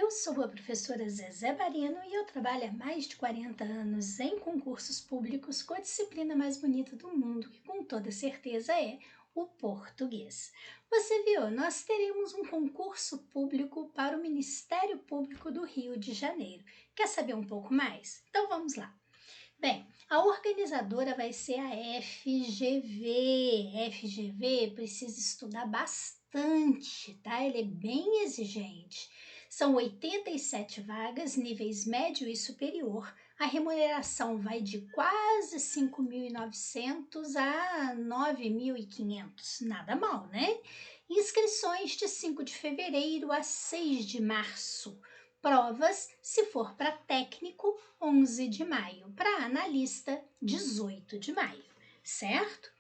Eu sou a professora Zezé Barino e eu trabalho há mais de 40 anos em concursos públicos com a disciplina mais bonita do mundo, que com toda certeza é o português. Você viu, nós teremos um concurso público para o Ministério Público do Rio de Janeiro. Quer saber um pouco mais? Então vamos lá. Bem, a organizadora vai ser a FGV. FGV precisa estudar bastante, tá? Ele é bem exigente. São 87 vagas, níveis médio e superior. A remuneração vai de quase 5.900 a 9.500. Nada mal, né? Inscrições de 5 de fevereiro a 6 de março. Provas, se for para técnico, 11 de maio. Para analista, 18 de maio, certo?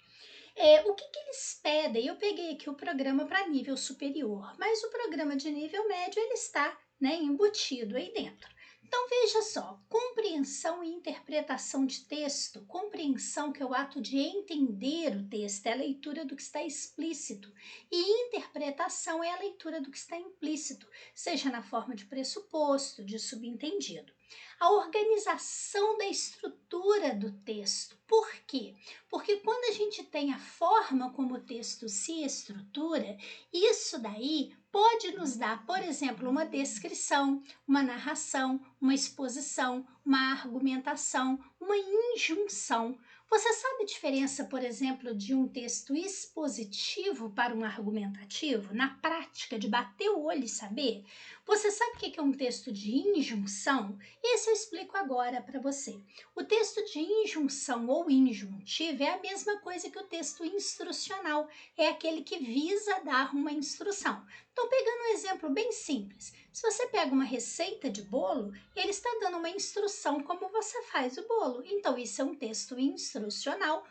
O que eles pedem? Eu peguei aqui o programa para nível superior, mas o programa de nível médio ele está, embutido aí dentro. Então veja só, compreensão e interpretação de texto. Compreensão, que é o ato de entender o texto, é a leitura do que está explícito. E interpretação é a leitura do que está implícito, seja na forma de pressuposto, de subentendido. A organização da estrutura do texto. Por quê? Porque quando a gente tem a forma como o texto se estrutura, isso daí pode nos dar, por exemplo, uma descrição, uma narração, uma exposição, uma argumentação, uma injunção. Você sabe a diferença, por exemplo, de um texto expositivo para um argumentativo? Na prática, de bater o olho e saber? Você sabe o que é um texto de injunção? Esse eu explico agora para você. O texto de injunção ou injuntivo é a mesma coisa que o texto instrucional, é aquele que visa dar uma instrução. Então, pegando um exemplo bem simples, se você pega uma receita de bolo, ele está dando uma instrução como você faz o bolo. Então, isso é um texto instrucional,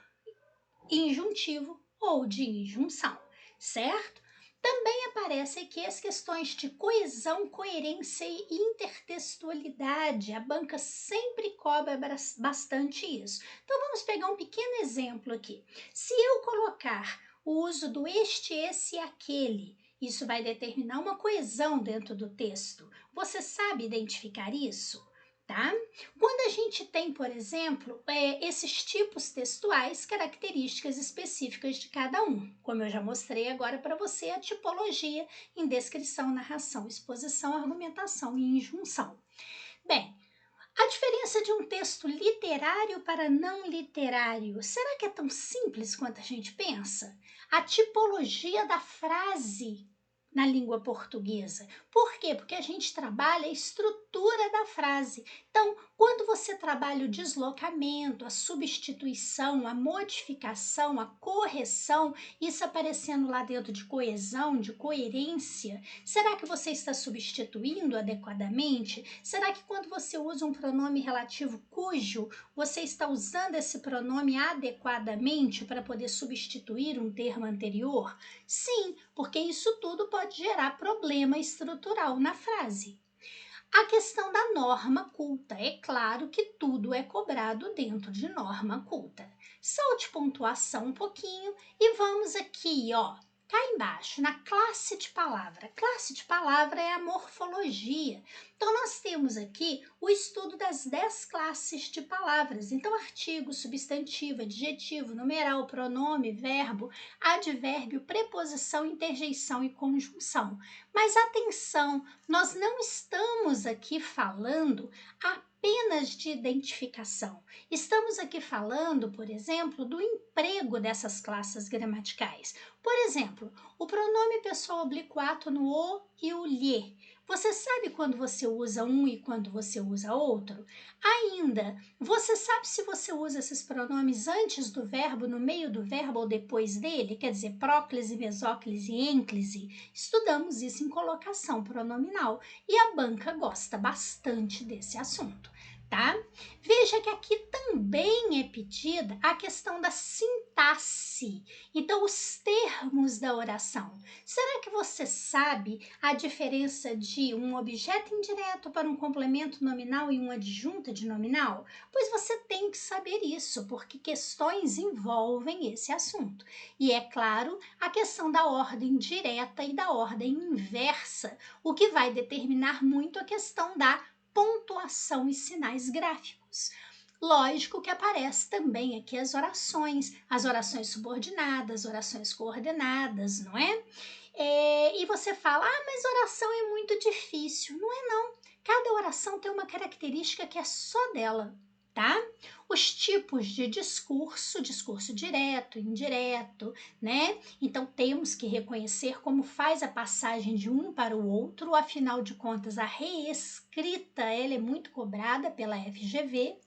injuntivo ou de injunção, certo? Também aparecem aqui as questões de coesão, coerência e intertextualidade. A banca sempre cobra bastante isso. Então, vamos pegar um pequeno exemplo aqui. Se eu colocar o uso do este, esse e aquele, isso vai determinar uma coesão dentro do texto. Você sabe identificar isso? Tá? Quando a gente tem, por exemplo, esses tipos textuais, características específicas de cada um, como eu já mostrei agora para você, a tipologia em descrição, narração, exposição, argumentação e injunção. Bem, a diferença de um texto literário para não literário, será que é tão simples quanto a gente pensa? A tipologia da frase na língua portuguesa. Por quê? Porque a gente trabalha a estrutura da frase. Então, quando você trabalha o deslocamento, a substituição, a modificação, a correção, isso aparecendo lá dentro de coesão, de coerência, será que você está substituindo adequadamente? Será que quando você usa um pronome relativo cujo, você está usando esse pronome adequadamente para poder substituir um termo anterior? Sim, porque isso tudo pode gerar problema estrutural na frase. A questão da norma culta. É claro que tudo é cobrado dentro de norma culta. Salte pontuação um pouquinho e vamos aqui, ó. Cá embaixo, na classe de palavra. Classe de palavra é a morfologia. Então, nós temos aqui o estudo das 10 classes de palavras. Então, artigo, substantivo, adjetivo, numeral, pronome, verbo, advérbio, preposição, interjeição e conjunção. Mas atenção, nós não estamos aqui falando apenas de identificação. Estamos aqui falando, por exemplo, do emprego dessas classes gramaticais. Por exemplo, o pronome pessoal oblíquo no o e o lhe. Você sabe quando você usa um e quando você usa outro? Ainda, você sabe se você usa esses pronomes antes do verbo, no meio do verbo ou depois dele? Quer dizer, próclise, mesóclise e ênclise? Estudamos isso em colocação pronominal e a banca gosta bastante desse assunto. tá? Veja que aqui também é pedida a questão da sintaxe, então os termos da oração. Será que você sabe a diferença de um objeto indireto para um complemento nominal e um adjunto de nominal? Pois você tem que saber isso, porque questões envolvem esse assunto. E é claro, a questão da ordem direta e da ordem inversa, o que vai determinar muito a questão da pontuação e sinais gráficos. Lógico que aparece também aqui as orações subordinadas, orações coordenadas, não é? E você fala, mas oração é muito difícil. Não é não. Cada oração tem uma característica que é só dela, tá? Os tipos de discurso, discurso direto, indireto, né? Então temos que reconhecer como faz a passagem de um para o outro, afinal de contas a reescrita ela é muito cobrada pela FGV,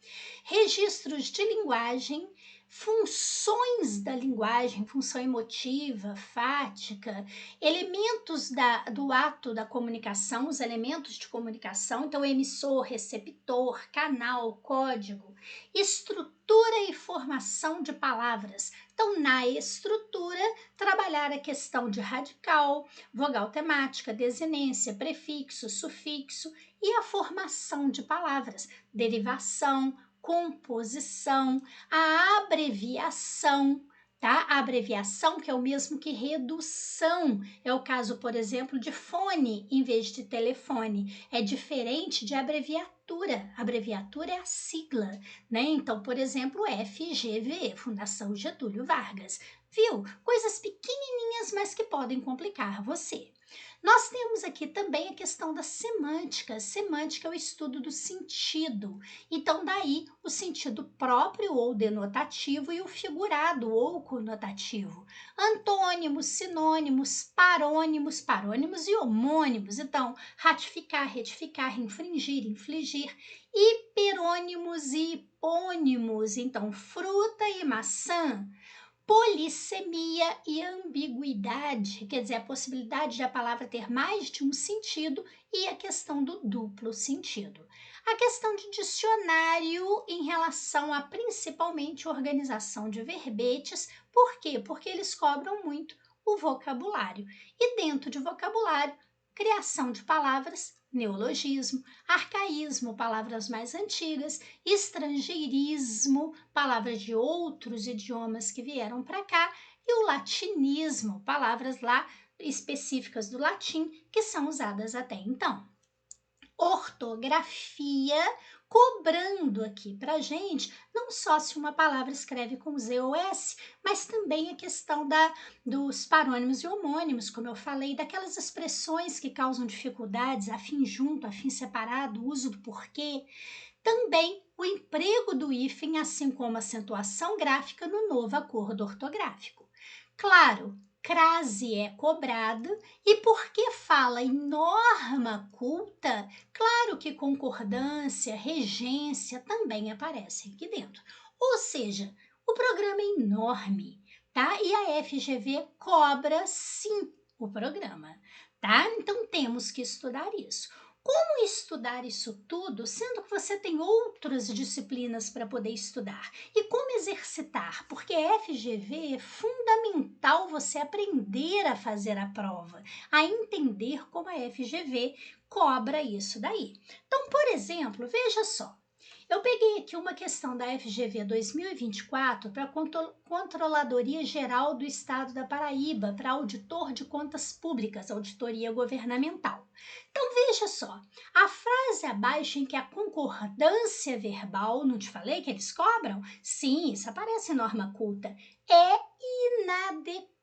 registros de linguagem, funções da linguagem, função emotiva, fática, elementos do ato da comunicação, os elementos de comunicação, então emissor, receptor, canal, código, estrutura e formação de palavras. Então, na estrutura, trabalhar a questão de radical, vogal temática, desinência, prefixo, sufixo e a formação de palavras, derivação, composição, a abreviação, tá? A abreviação que é o mesmo que redução. É o caso, por exemplo, de fone em vez de telefone. É diferente de abreviatura. Abreviatura é a sigla, né? Então, por exemplo, FGV, Fundação Getúlio Vargas. Viu? Coisas pequenininhas, mas que podem complicar você. Nós temos aqui também a questão da semântica. Semântica é o estudo do sentido. Então, daí o sentido próprio ou denotativo e o figurado ou conotativo. Antônimos, sinônimos, parônimos e homônimos. Então, ratificar, retificar, infringir, infligir. Hiperônimos e hipônimos. Então, fruta e maçã. Polissemia e ambiguidade, quer dizer, a possibilidade de a palavra ter mais de um sentido e a questão do duplo sentido. A questão de dicionário em relação a principalmente organização de verbetes, por quê? Porque eles cobram muito o vocabulário. E dentro de vocabulário, criação de palavras, neologismo, arcaísmo, palavras mais antigas, estrangeirismo, palavras de outros idiomas que vieram para cá, e o latinismo, palavras lá específicas do latim que são usadas até então. Ortografia, cobrando aqui para gente, não só se uma palavra escreve com Z ou S, mas também a questão dos parônimos e homônimos, como eu falei, daquelas expressões que causam dificuldades, afim junto, afim separado, uso do porquê. Também o emprego do hífen, assim como a acentuação gráfica no novo acordo ortográfico. Claro, crase é cobrada e porque fala em norma culta, claro que concordância, regência também aparecem aqui dentro. Ou seja, o programa é enorme, tá? E a FGV cobra sim o programa, tá? Então temos que estudar isso. Como estudar isso tudo, sendo que você tem outras disciplinas para poder estudar? E como exercitar? Porque a FGV é fundamental você aprender a fazer a prova, a entender como a FGV cobra isso daí. Então, por exemplo, veja só. Eu peguei aqui uma questão da FGV 2024 para a Controladoria Geral do Estado da Paraíba, para auditor de contas públicas, auditoria governamental. Então veja só, a frase abaixo em que a concordância verbal, não te falei que eles cobram? Sim, isso aparece em norma culta, é inadequada.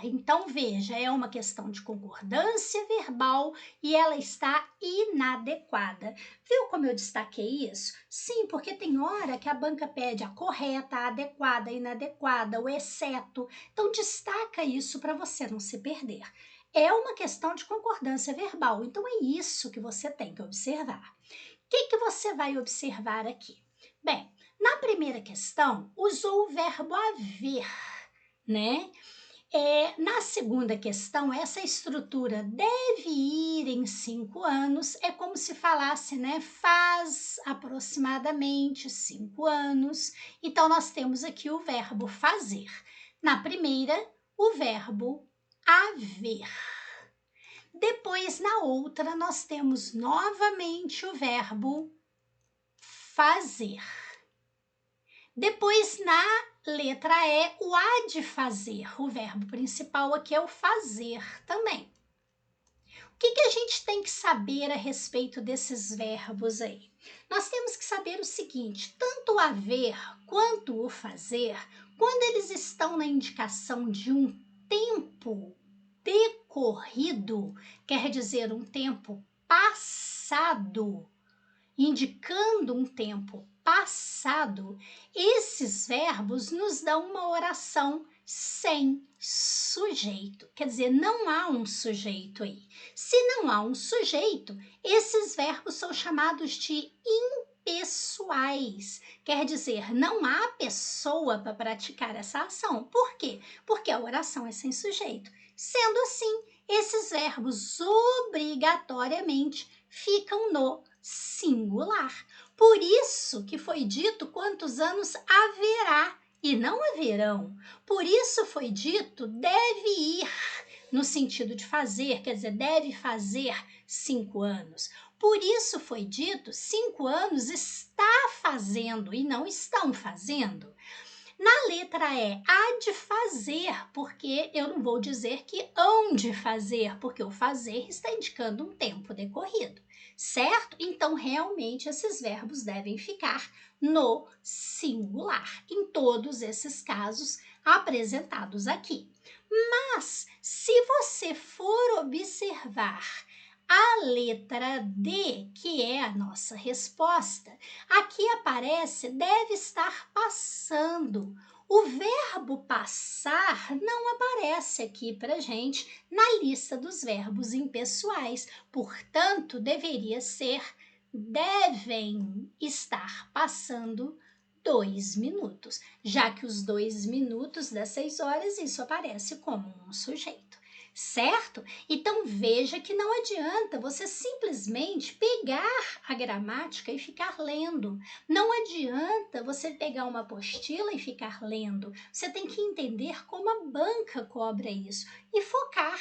Então veja, é uma questão de concordância verbal e ela está inadequada. Viu como eu destaquei isso? Sim, porque tem hora que a banca pede a correta, a adequada, a inadequada, o exceto. Então destaca isso para você não se perder. É uma questão de concordância verbal, então é isso que você tem que observar. O que você vai observar aqui? Bem, na primeira questão, usou o verbo haver, né? Na segunda questão, essa estrutura deve ir em 5 anos, é como se falasse, né? Faz aproximadamente 5 anos. Então, nós temos aqui o verbo fazer. Na primeira, o verbo haver. Depois, na outra, nós temos novamente o verbo fazer. Depois, na letra E, o há de fazer. O verbo principal aqui é o fazer também. O que a gente tem que saber a respeito desses verbos aí? Nós temos que saber o seguinte, tanto o haver quanto o fazer, quando eles estão na indicação de um tempo decorrido, quer dizer, um tempo passado, indicando um tempo passado, esses verbos nos dão uma oração sem sujeito. Quer dizer, não há um sujeito aí. Se não há um sujeito, esses verbos são chamados de impessoais. Quer dizer, não há pessoa para praticar essa ação. Por quê? Porque a oração é sem sujeito. Sendo assim, esses verbos obrigatoriamente ficam no singular. Por isso que foi dito quantos anos haverá e não haverão. Por isso foi dito deve ir, no sentido de fazer, quer dizer, deve fazer 5 anos. Por isso foi dito 5 anos está fazendo e não estão fazendo. Na letra E, há de fazer, porque eu não vou dizer que hão de fazer, porque o fazer está indicando um tempo decorrido, certo? Então, realmente, esses verbos devem ficar no singular, em todos esses casos apresentados aqui. Mas, se você for observar a letra D, que é a nossa resposta, aqui aparece deve estar passando. O verbo passar não aparece aqui para gente na lista dos verbos impessoais, portanto, deveria ser devem estar passando 2 minutos, já que os 2 minutos das 6 horas isso aparece como um sujeito. Certo? Então veja que não adianta você simplesmente pegar a gramática e ficar lendo. Não adianta você pegar uma apostila e ficar lendo. Você tem que entender como a banca cobra isso e focar.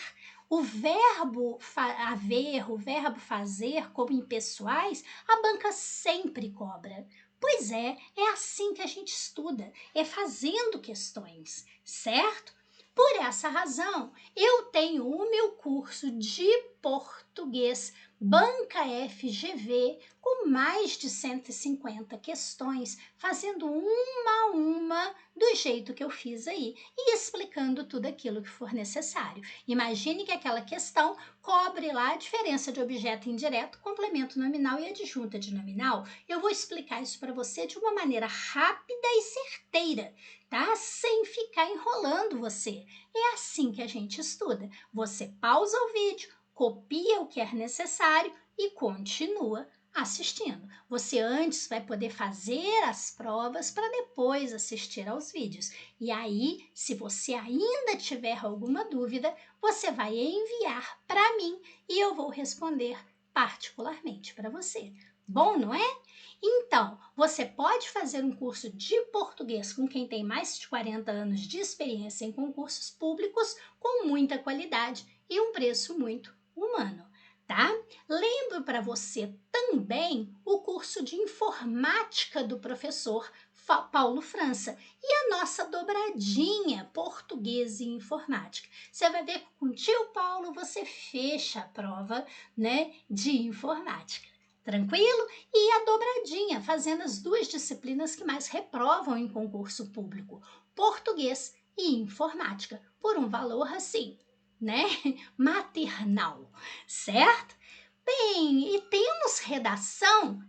O verbo haver, o verbo fazer, como impessoais, a banca sempre cobra. Pois é assim que a gente estuda, é fazendo questões, certo? Por essa razão, eu tenho o meu curso de português Banca FGV com mais de 150 questões, fazendo uma a uma do jeito que eu fiz aí e explicando tudo aquilo que for necessário. Imagine que aquela questão cobre lá a diferença de objeto indireto, complemento nominal e adjunta de nominal. Eu vou explicar isso para você de uma maneira rápida e certeira, tá? Sem ficar enrolando você. É assim que a gente estuda. Você pausa o vídeo, copia o que é necessário e continua assistindo. Você antes vai poder fazer as provas para depois assistir aos vídeos. E aí, se você ainda tiver alguma dúvida, você vai enviar para mim e eu vou responder particularmente para você. Bom, não é? Então, você pode fazer um curso de português com quem tem mais de 40 anos de experiência em concursos públicos com muita qualidade e um preço muito humano, tá? Lembro para você também o curso de informática do professor Paulo França e a nossa dobradinha português e informática. Você vai ver que com o tio Paulo você fecha a prova, né, de informática. Tranquilo? E a dobradinha, fazendo as 2 disciplinas que mais reprovam em concurso público, português e informática, por um valor assim, né, maternal, certo? Bem, e temos redação?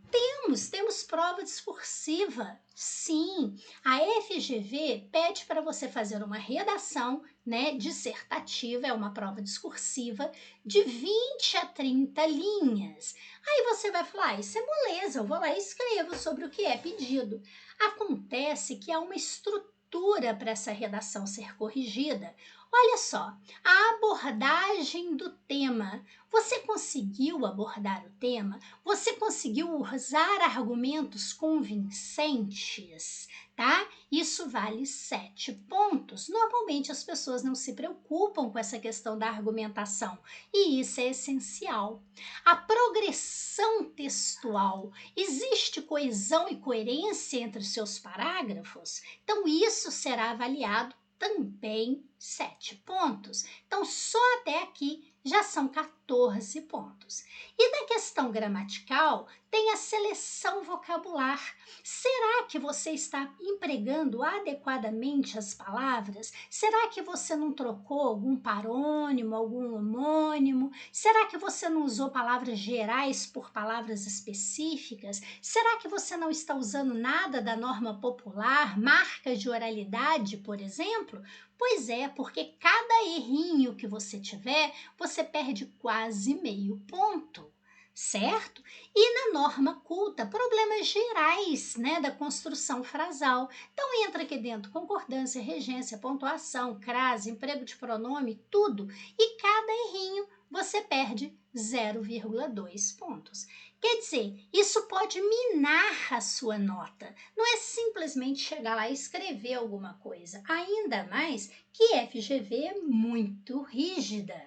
Temos prova discursiva. Sim, a FGV pede para você fazer uma redação, né, dissertativa, é uma prova discursiva, de 20 a 30 linhas. Aí você vai falar, isso é moleza, eu vou lá e escrevo sobre o que é pedido. Acontece que há uma estrutura para essa redação ser corrigida, Olha só, a abordagem do tema. Você conseguiu abordar o tema? Você conseguiu usar argumentos convincentes, tá? Isso vale 7 pontos. Normalmente as pessoas não se preocupam com essa questão da argumentação e isso é essencial. A progressão textual. Existe coesão e coerência entre os seus parágrafos? Então, isso será avaliado também 7 pontos. Então, só até aqui já são 14 pontos. E da questão gramatical, tem a seleção vocabular. Será que você está empregando adequadamente as palavras? Será que você não trocou algum parônimo, algum homônimo? Será que você não usou palavras gerais por palavras específicas? Será que você não está usando nada da norma popular, marcas de oralidade, por exemplo? Pois é, porque cada errinho que você tiver, você perde quase meio ponto, certo? E na norma culta, problemas gerais, né, da construção frasal. Então entra aqui dentro concordância, regência, pontuação, crase, emprego de pronome, tudo. E cada errinho você perde 0,2 pontos. Quer dizer, isso pode minar a sua nota. Não é simplesmente chegar lá e escrever alguma coisa. Ainda mais que FGV é muito rígida,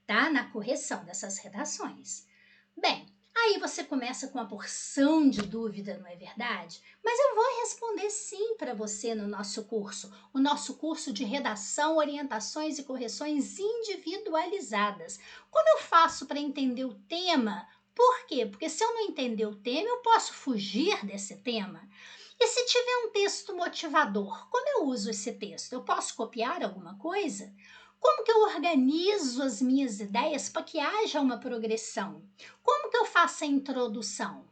tá? Na correção dessas redações. Bem, aí você começa com uma porção de dúvida, não é verdade? Mas eu vou responder sim para você no nosso curso. O nosso curso de redação, orientações e correções individualizadas. Como eu faço para entender o tema? Por quê? Porque se eu não entender o tema, eu posso fugir desse tema. E se tiver um texto motivador, como eu uso esse texto? Eu posso copiar alguma coisa? Como que eu organizo as minhas ideias para que haja uma progressão? Como que eu faço a introdução?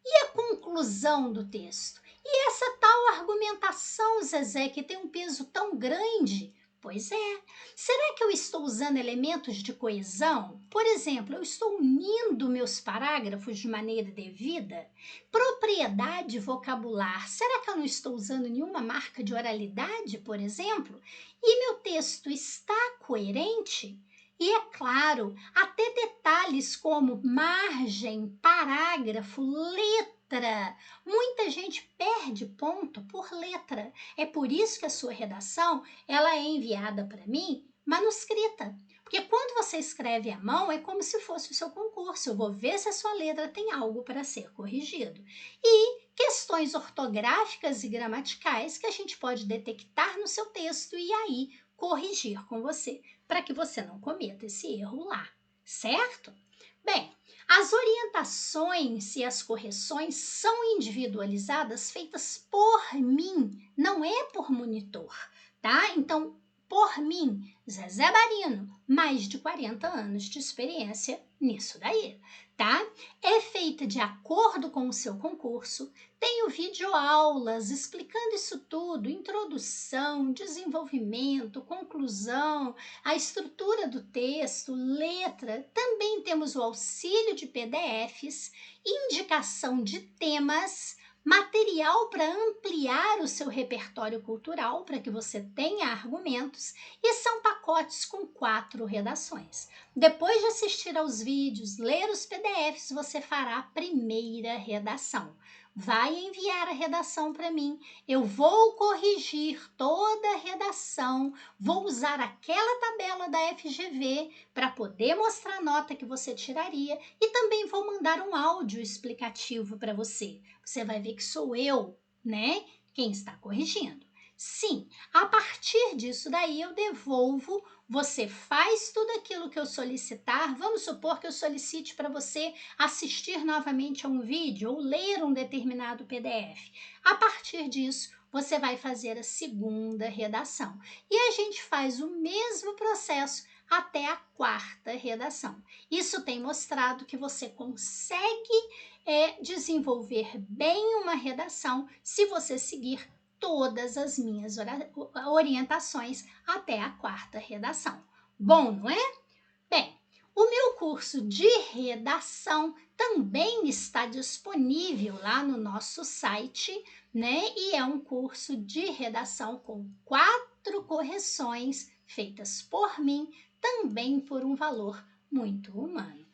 E a conclusão do texto? E essa tal argumentação, Zezé, que tem um peso tão grande? Pois é. Será que eu estou usando elementos de coesão? Por exemplo, eu estou unindo meus parágrafos de maneira devida? Propriedade vocabular. Será que eu não estou usando nenhuma marca de oralidade, por exemplo? E meu texto está coerente? E é claro, até detalhes como margem, parágrafo, letra. Muita gente perde ponto por letra. É por isso que a sua redação ela é enviada para mim manuscrita. Porque quando você escreve à mão, é como se fosse o seu concurso. Eu vou ver se a sua letra tem algo para ser corrigido. E questões ortográficas e gramaticais que a gente pode detectar no seu texto e aí corrigir com você, para que você não cometa esse erro lá, certo? Bem, as orientações e as correções são individualizadas, feitas por mim, não é por monitor, tá? Então, por mim, Zezé Barino, mais de 40 anos de experiência nisso daí, tá? É feita de acordo com o seu concurso. Tenho videoaulas explicando isso tudo, introdução, desenvolvimento, conclusão, a estrutura do texto, letra. Também temos o auxílio de PDFs, indicação de temas, material para ampliar o seu repertório cultural, para que você tenha argumentos, e são pacotes com 4 redações. Depois de assistir aos vídeos, ler os PDFs, você fará a primeira redação. Vai enviar a redação para mim, eu vou corrigir toda a redação, vou usar aquela tabela da FGV para poder mostrar a nota que você tiraria e também vou mandar um áudio explicativo para você. Você vai ver que sou eu, né, quem está corrigindo. Sim, a partir disso daí eu devolvo, você faz tudo aquilo que eu solicitar. Vamos supor que eu solicite para você assistir novamente a um vídeo ou ler um determinado PDF. A partir disso, você vai fazer a segunda redação. E a gente faz o mesmo processo até a 4ª redação. Isso tem mostrado que você consegue desenvolver bem uma redação se você seguir todas as minhas orientações até a 4ª redação. Bom, não é? Bem, o meu curso de redação também está disponível lá no nosso site, né? E é um curso de redação com 4 correções feitas por mim, também por um valor muito humano.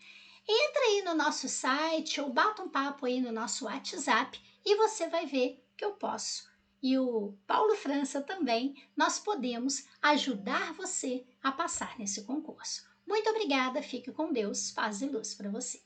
Entra aí no nosso site ou bata um papo aí no nosso WhatsApp e você vai ver que eu posso. E o Paulo França também, nós podemos ajudar você a passar nesse concurso. Muito obrigada, fique com Deus, paz e luz para você.